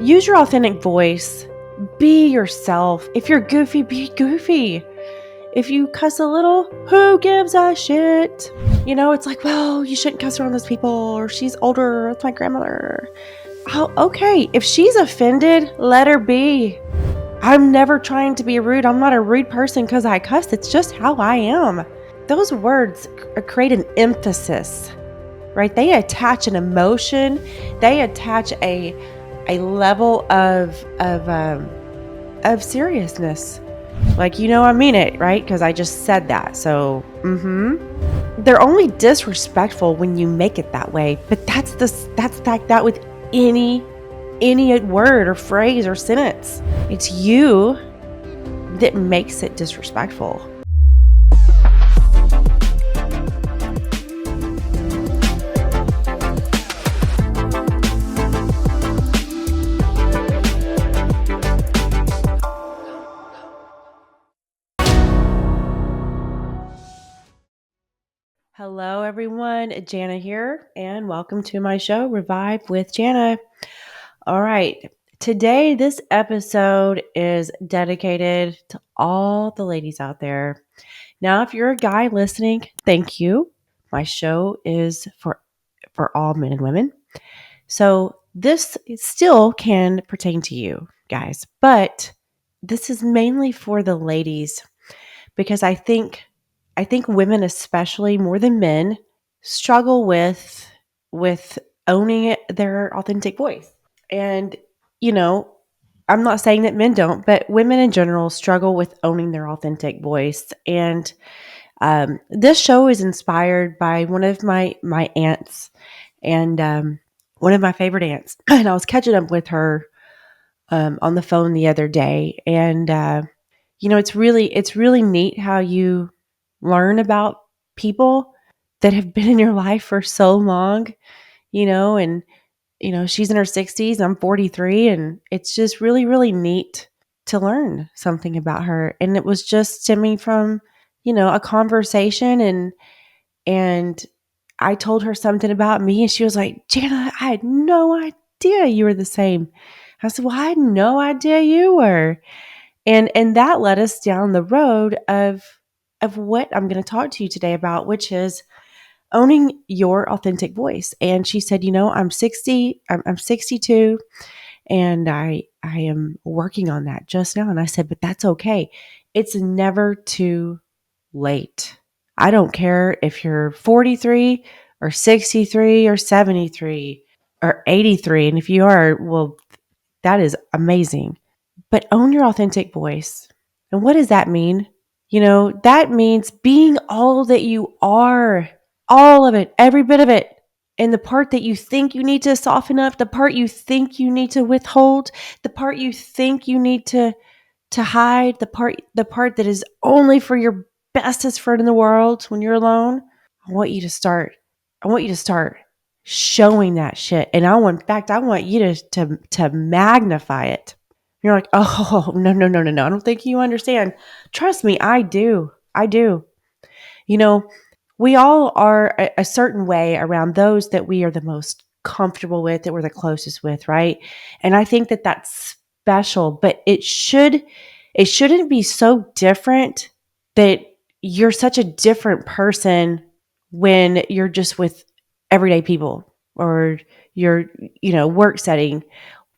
Use your authentic voice. Be yourself. If you're goofy, be goofy. If you cuss a little, who gives a shit? It's like, well, you shouldn't cuss around those people, or she's older, that's my grandmother. Oh, okay. If she's offended, let her be. I'm never trying to be rude. I'm not a rude person because I cuss. It's just how I am. Those words create an emphasis, right? They attach an emotion. They attach a level of seriousness. Like, I mean it, right? Because I just said that. So, they're only disrespectful when you make it that way. But that's like that with any word or phrase or sentence. It's you that makes it disrespectful. Hello, everyone. Janna here, and welcome to my show, Revive with Janna. All right. Today, this episode is dedicated to all the ladies out there. Now, if you're a guy listening, thank you. My show is for all men and women. So this still can pertain to you guys, but this is mainly for the ladies because I think women, especially more than men, struggle with owning their authentic voice. And I'm not saying that men don't, but women in general struggle with owning their authentic voice. And this show is inspired by one of my aunts, and one of my favorite aunts. And I was catching up with her on the phone the other day, and it's really neat how you learn about people that have been in your life for so long, and she's in her 60s, I'm 43, and it's just really, really neat to learn something about her. And it was just stemming from, a conversation, and I told her something about me, and she was like, Janna, I had no idea you were the same. I said, well, I had no idea you were. And that led us down the road of what I'm going to talk to you today about, which is owning your authentic voice. And she said, I'm 60, I'm 62, and I am working on that just now. And I said, but that's okay. It's never too late. I don't care if you're 43 or 63 or 73 or 83. And if you are, well, that is amazing. But own your authentic voice. And what does that mean? That means being all that you are, all of it, every bit of it. And the part that you think you need to soften up, the part you think you need to withhold, the part you think you need to hide, the part that is only for your bestest friend in the world when you're alone. I want you to start showing that shit. And I want you to magnify it. You're like, oh, no. I don't think you understand. Trust me, I do. We all are a certain way around those that we are the most comfortable with, that we're the closest with, right? And I think that that's special, but it shouldn't be so different that you're such a different person when you're just with everyday people, or your, work setting,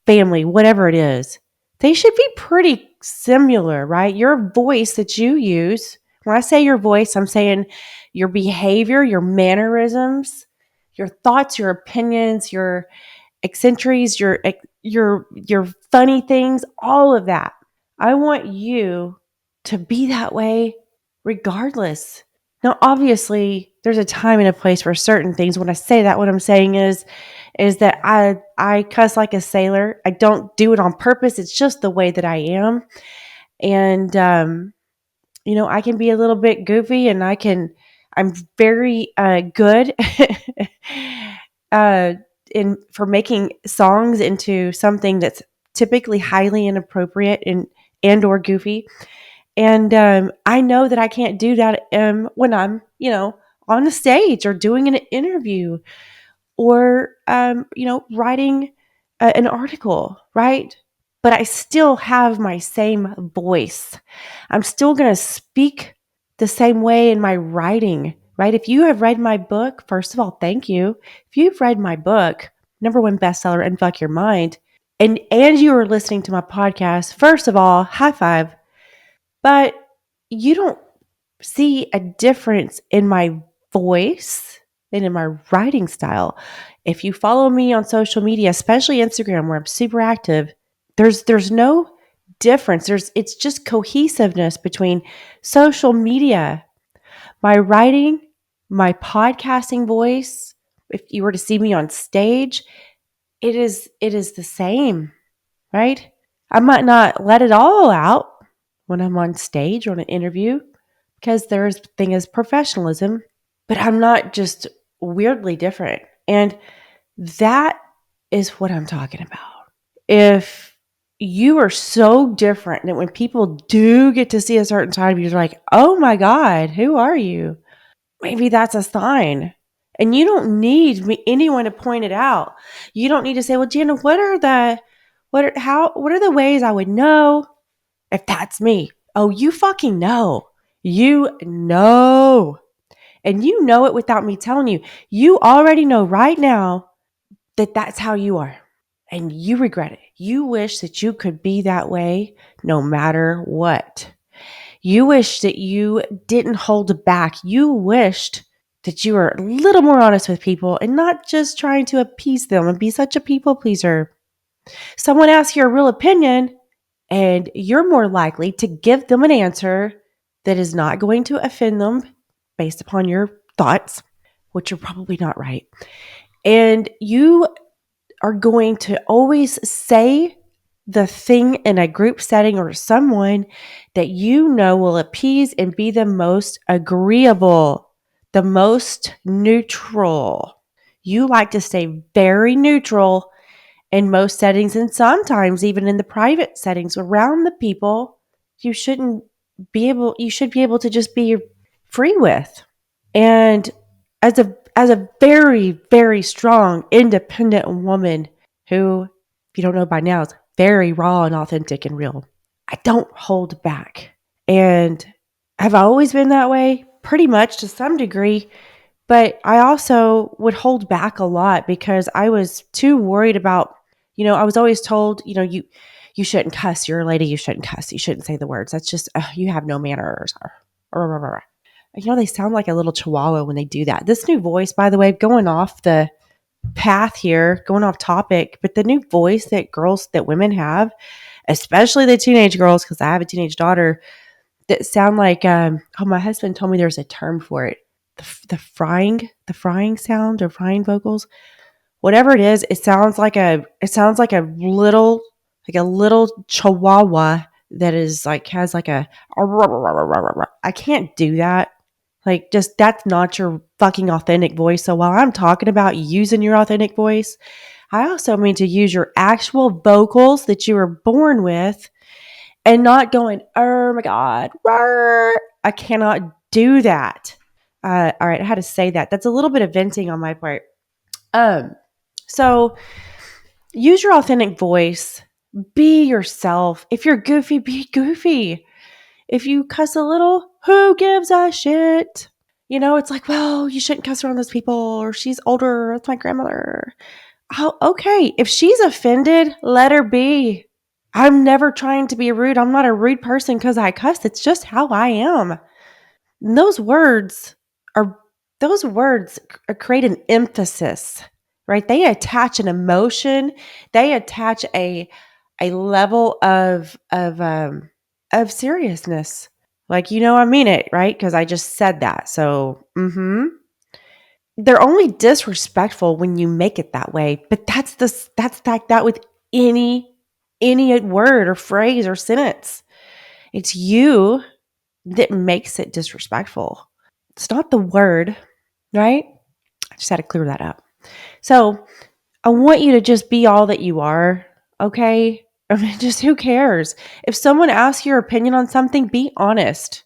family, whatever it is. They should be pretty similar, right? Your voice that you use. When I say your voice, I'm saying your behavior, your mannerisms, your thoughts, your opinions, your eccentrics, your funny things, all of that. I want you to be that way regardless. Now, obviously, there's a time and a place for certain things. When I say that, what I'm saying is that I cuss like a sailor. I don't do it on purpose. It's just the way that I am. And, I can be a little bit goofy, and I'm very good for making songs into something that's typically highly inappropriate and or goofy. And I know that I can't do that when I'm, on the stage or doing an interview, or, writing an article, right? But I still have my same voice. I'm still going to speak the same way in my writing, right? If you have read my book, first of all, thank you. If you've read my book, #1 bestseller, Unfuck Your Mind, and you are listening to my podcast, first of all, high five. But you don't see a difference in my voice and in my writing style. If you follow me on social media, especially Instagram where I'm super active, there's no difference. It's just cohesiveness between social media, my writing, my podcasting voice. If you were to see me on stage, it is the same, right? I might not let it all out when I'm on stage or on an interview because there's thing is professionalism, but I'm not just weirdly different. And that is what I'm talking about. If you are so different that when people do get to see a certain side of you, they're like, oh my God, who are you? Maybe that's a sign. And you don't need anyone to point it out. You don't need to say, well, Janna, what are the ways I would know if that's me? Oh, you fucking know. You know. And you know it without me telling you. You already know right now that that's how you are. And you regret it. You wish that you could be that way no matter what. You wish that you didn't hold back. You wished that you were a little more honest with people and not just trying to appease them and be such a people pleaser. Someone asks your real opinion, and you're more likely to give them an answer that is not going to offend them based upon your thoughts, which are probably not right. And you are going to always say the thing in a group setting or someone that you know will appease and be the most agreeable, the most neutral. You like to stay very neutral in most settings, and sometimes even in the private settings around the people you should be able to just be free with. And as a very, very strong, independent woman who, if you don't know by now, is very raw and authentic and real, I don't hold back. And I've always been that way, pretty much to some degree. But I also would hold back a lot because I was too worried about, I was always told, you shouldn't cuss. You're a lady. You shouldn't cuss. You shouldn't say the words. That's just, you have no manners. They sound like a little chihuahua when they do that. This new voice, by the way, going off the path here, going off topic, but the new voice that women have, especially the teenage girls, because I have a teenage daughter, that sound like, my husband told me there's a term for it. The frying sound or frying vocals, whatever it is, it sounds like a little chihuahua that is like, has like a, I can't do that. Like, just, that's not your fucking authentic voice. So while I'm talking about using your authentic voice, I also mean to use your actual vocals that you were born with and not going, oh my God, I cannot do that. All right, I had to say that. That's a little bit of venting on my part. So use your authentic voice. Be yourself. If you're goofy, be goofy. If you cuss a little, who gives a shit? It's like, well, you shouldn't cuss around those people, or she's older. That's my grandmother. Oh, okay. If she's offended, let her be. I'm never trying to be rude. I'm not a rude person because I cuss. It's just how I am. And those words create an emphasis, right? They attach an emotion. They attach a level of seriousness. Like, I mean it, right? Because I just said that. So, they're only disrespectful when you make it that way. But that's like that with any word or phrase or sentence. It's you that makes it disrespectful. It's not the word, right? I just had to clear that up. So I want you to just be all that you are, okay? I mean, just who cares? If someone asks your opinion on something, be honest.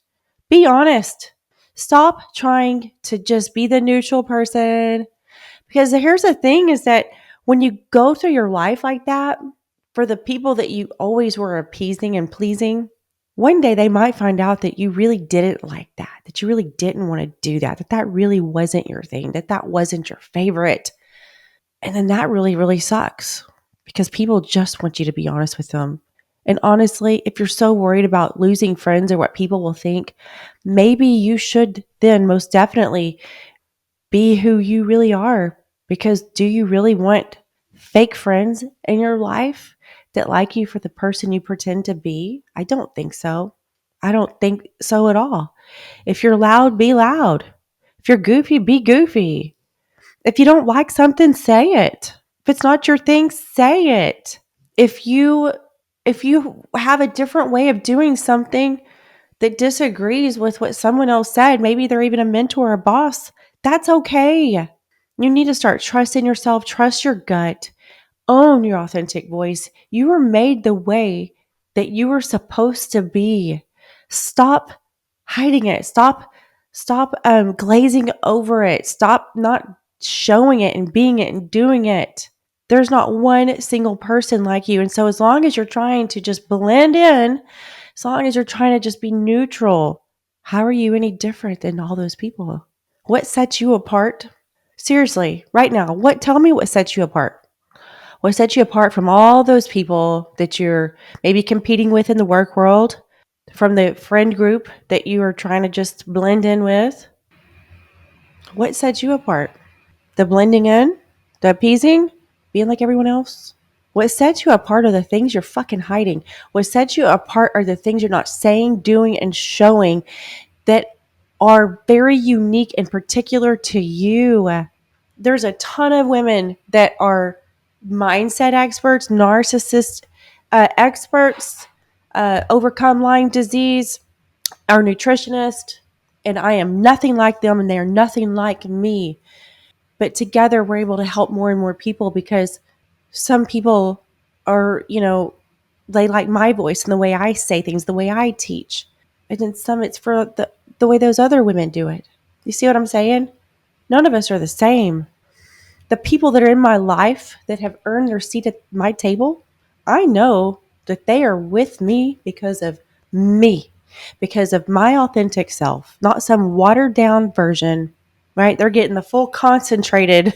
Be honest. Stop trying to just be the neutral person. Because here's the thing is that When you go through your life like that, for the people that you always were appeasing and pleasing, one day they might find out that you really didn't like that you really didn't want to do that really wasn't your thing, that wasn't your favorite. And then that really, really sucks because people just want you to be honest with them. And honestly, if you're so worried about losing friends or what people will think, maybe you should then most definitely be who you really are. Because do you really want fake friends in your life that like you for the person you pretend to be? I don't think so. I don't think so at all. If you're loud, be loud. If you're goofy, be goofy. If you don't like something, say it. If it's not your thing, say it. If you have a different way of doing something that disagrees with what someone else said, maybe they're even a mentor or a boss, that's okay. You need to start trusting yourself, trust your gut, own your authentic voice. You were made the way that you were supposed to be. Stop hiding it. Stop glazing over it. Stop not showing it and being it and doing it. There's not one single person like you. And so as long as you're trying to just blend in, as long as you're trying to just be neutral, how are you any different than all those people? What sets you apart? Seriously, right now, tell me what sets you apart? What sets you apart from all those people that you're maybe competing with in the work world, from the friend group that you are trying to just blend in with? What sets you apart? The blending in? The appeasing? Being like everyone else? What sets you apart are the things you're fucking hiding. What sets you apart are the things you're not saying, doing, and showing that are very unique and particular to you. There's a ton of women that are mindset experts, narcissist experts, overcome Lyme disease, are nutritionists, and I am nothing like them and they are nothing like me. But together we're able to help more and more people because some people are, they like my voice and the way I say things, the way I teach. And then some it's for the way those other women do it. You see what I'm saying? None of us are the same. The people that are in my life that have earned their seat at my table, I know that they are with me because of me, because of my authentic self, not some watered down version, right? They're getting the full concentrated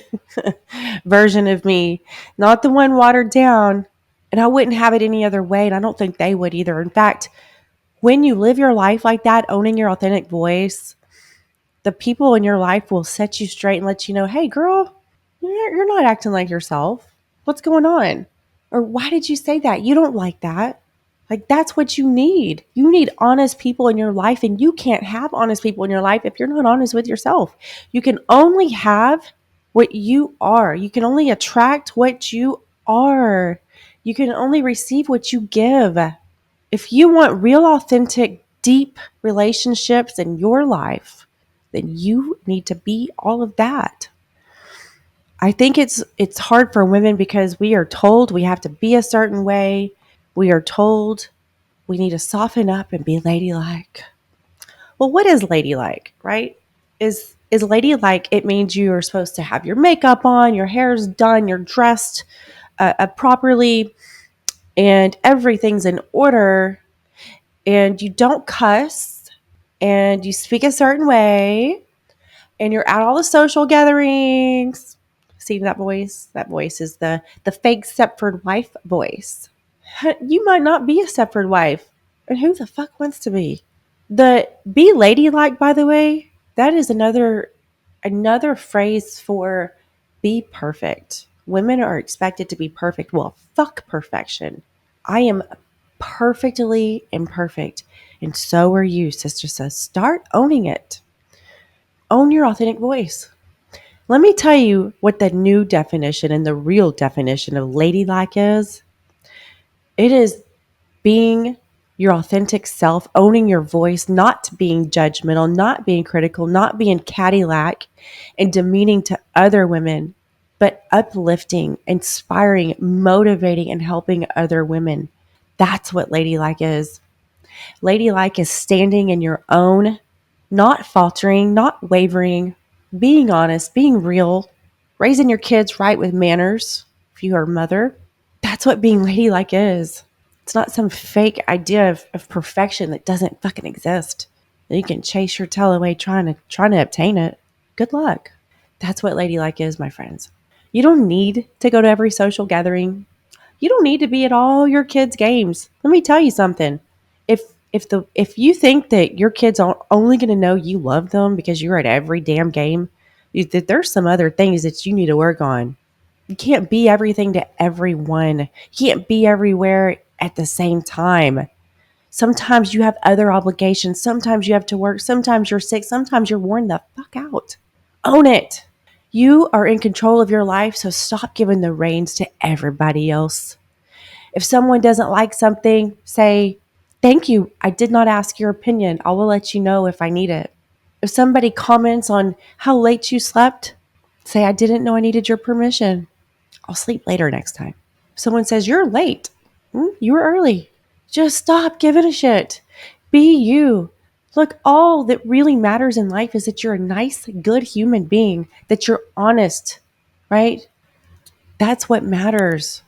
version of me, not the one watered down. And I wouldn't have it any other way. And I don't think they would either. In fact, when you live your life like that, owning your authentic voice, the people in your life will set you straight and let you know, hey, girl, you're not acting like yourself. What's going on? Or why did you say that? You don't like that. Like, that's what you need. You need honest people in your life, and you can't have honest people in your life if you're not honest with yourself. You can only have what you are. You can only attract what you are. You can only receive what you give. If you want real, authentic, deep relationships in your life, then you need to be all of that. I think it's hard for women because we are told we have to be a certain way. We are told we need to soften up and be ladylike. Well, what is ladylike, right? Is ladylike, it means you are supposed to have your makeup on, your hair's done, you're dressed properly, and everything's in order, and you don't cuss, and you speak a certain way, and you're at all the social gatherings. See that voice? That voice is the fake Stepford wife voice. You might not be a Stepford wife. And who the fuck wants to be? The be ladylike, by the way, that is another phrase for be perfect. Women are expected to be perfect. Well, fuck perfection. I am perfectly imperfect. And so are you, sister says. Start owning it. Own your authentic voice. Let me tell you what the new definition and the real definition of ladylike is. It is being your authentic self, owning your voice, not being judgmental, not being critical, not being Cadillac and demeaning to other women, but uplifting, inspiring, motivating, and helping other women. That's what ladylike is. Ladylike is standing in your own, not faltering, not wavering, being honest, being real, raising your kids right with manners, if you are a mother, that's what being ladylike is. It's not some fake idea of perfection that doesn't fucking exist. You can chase your tail away trying to obtain it. Good luck. That's what ladylike is, my friends. You don't need to go to every social gathering. You don't need to be at all your kids' games. Let me tell you something. If you think that your kids are only going to know you love them because you're at every damn game, that there's some other things that you need to work on. You can't be everything to everyone. You can't be everywhere at the same time. Sometimes you have other obligations. Sometimes you have to work. Sometimes you're sick. Sometimes you're worn the fuck out. Own it. You are in control of your life, so stop giving the reins to everybody else. If someone doesn't like something, say, "Thank you. I did not ask your opinion. I will let you know if I need it." If somebody comments on how late you slept, say, "I didn't know I needed your permission. I'll sleep later next time." If someone says, "You're late. You were early." Just stop giving a shit. Be you. Look, all that really matters in life is that you're a nice, good human being, that you're honest, right? That's what matters.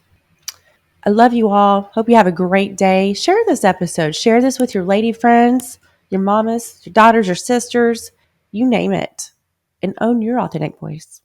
I love you all. Hope you have a great day. Share this episode. Share this with your lady friends, your mamas, your daughters, your sisters, you name it. And own your authentic voice.